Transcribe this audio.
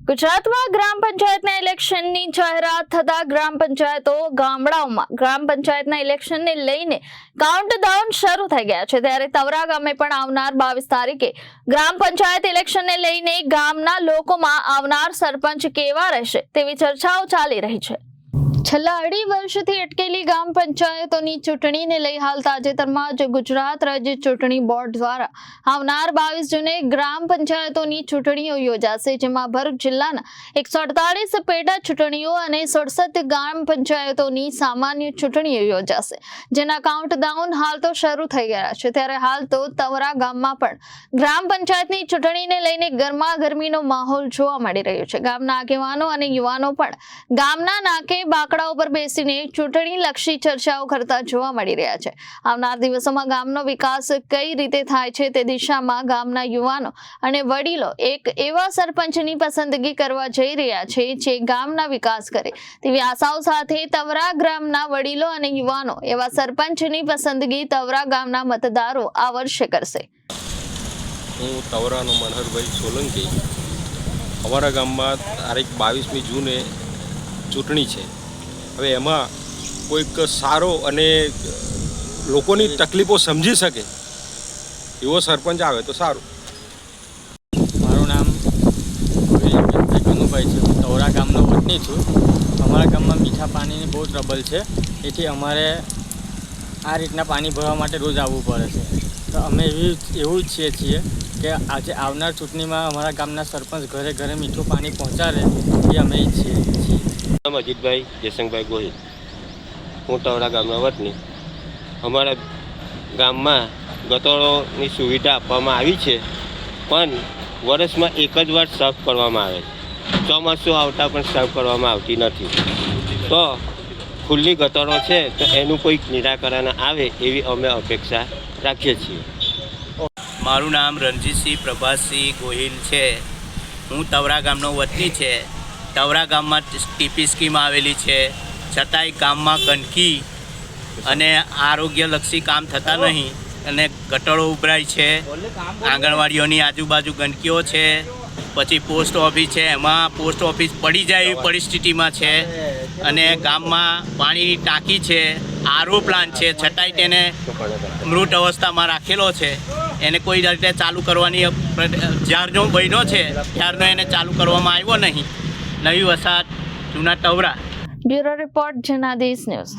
ગુજરાતમાં ગ્રામ પંચાયતના ઇલેક્શનની જાહેરાત થતા ગ્રામ પંચાયતો ગામડાઓમાં ગ્રામ પંચાયતના ઇલેક્શનને લઈને કાઉન્ટડાઉન શરૂ થઈ ગયા છે। ત્યારે તવરા ગામે પણ આવનાર 22 તારીખે ગ્રામ પંચાયત ઇલેક્શનને લઈને ગામના લોકોમાં આવનાર સરપંચ કેવા રહેશે તેવી ચર્ચાઓ ચાલી રહી છે। છેલ્લા 2.5 વર્ષથી અટકેલી ગ્રામ પંચાયતોની ચૂંટણીને લઈ હાલ તાજેતરમાં જ ગુજરાત રાજ્ય ચૂંટણી બોર્ડ દ્વારા આવનાર 22 જૂને ગ્રામ પંચાયતોની ચૂંટણીઓ યોજાશે, જેમાં ભરૂચ જિલ્લાના 148 પેટા ચૂંટણીઓ અને 67 ગ્રામ પંચાયતોની સામાન્ય ચૂંટણીઓ યોજાશે, જેના કાઉન્ટડાઉન હાલ તો શરૂ થઈ ગયા છે। ત્યારે હાલ તો તવરા ગામમાં પણ ગ્રામ પંચાયતની ચૂંટણીને લઈને ગરમાગરમીનો માહોલ જોવા મળી રહ્યો છે। ગામના આગેવાનો અને યુવાનો પણ ગામના નાકે બાકડા ઉપર બેસીને ચૂંટણી લક્ષી ચર્ચાઓ કરતા જોવા મળી રહ્યા છે। આવનાર દિવસોમાં ગામનો વિકાસ કઈ રીતે થાય છે તે દિશામાં ગામના યુવાનો અને વડીલો એક એવા સરપંચની પસંદગી કરવા જઈ રહ્યા છે જે ગામના વિકાસ કરે તેવી આશાઓ સાથે તવરા ગામના વડીલો અને યુવાનો એવા સરપંચની પસંદગી તવરા ગામના મતદારો આ વર્ષે કરશે। હું તવરાનો મનહરભાઈ સોલંકી। અમારા ગામમાં તારીખ 22મી જૂને ચૂંટણી છે। હવે એમાં કોઈક સારો અને લોકોની તકલીફો સમજી શકે એવો સરપંચ આવે તો સારું। મારું નામ કનુભાઈ છે। હું તવરા ગામનો વતની છું। અમારા ગામમાં મીઠા પાણીની બહુ ટ્રબલ છે, એથી અમારે આ રીતના પાણી ભરવા માટે રોજ આવવું પડે છે। તો અમે એવું ઈચ્છીએ છીએ કે આજે આવનાર ચૂંટણીમાં અમારા ગામના સરપંચ ઘરે ઘરે મીઠું પાણી પહોંચાડે એ અમે ઈચ્છીએ છીએ। અજીતભાઈ જયશંકભાઈ ગોહિલ। હું તવરા ગામનો વતની। અમારા ગામમાં ગટરોની સુવિધા આપવામાં આવી છે, પણ વર્ષમાં એક જ વાર સાફ કરવામાં આવે છે। ચોમાસું આવતા પણ સાફ કરવામાં આવતી નથી। તો ખુલ્લી ગટરો છે તો એનું કોઈક નિરાકરણ આવે એવી અમે અપેક્ષા રાખીએ છીએ। મારું નામ રણજીતસિંહ પ્રભાતસિંહ ગોહિલ છે। હું તવરા ગામનો વતની છે। તવરા ગામમાં ટીપી સ્કીમ આવેલી છે, છતાંય ગામમાં ગંદકી અને આરોગ્યલક્ષી કામ થતા નહીં અને ગટરો ઉભરાય છે। આંગણવાડીઓની આજુબાજુ ગંદકીઓ છે। પછી પોસ્ટ ઓફિસ છે, એમાં પોસ્ટ ઓફિસ પડી જાય એવી પરિસ્થિતિમાં છે। અને ગામમાં પાણીની ટાંકી છે, આરઓ પ્લાન્ટ છે, છતાંય તેને મૃત અવસ્થામાં રાખેલો છે। એને કોઈ રીતે ચાલુ કરવાની જ્યારનો બન્યો છે ત્યારનો એને ચાલુ કરવામાં આવ્યો નહીં। નવી વસાહત જૂના તવરા। Bureau report Janadesh news.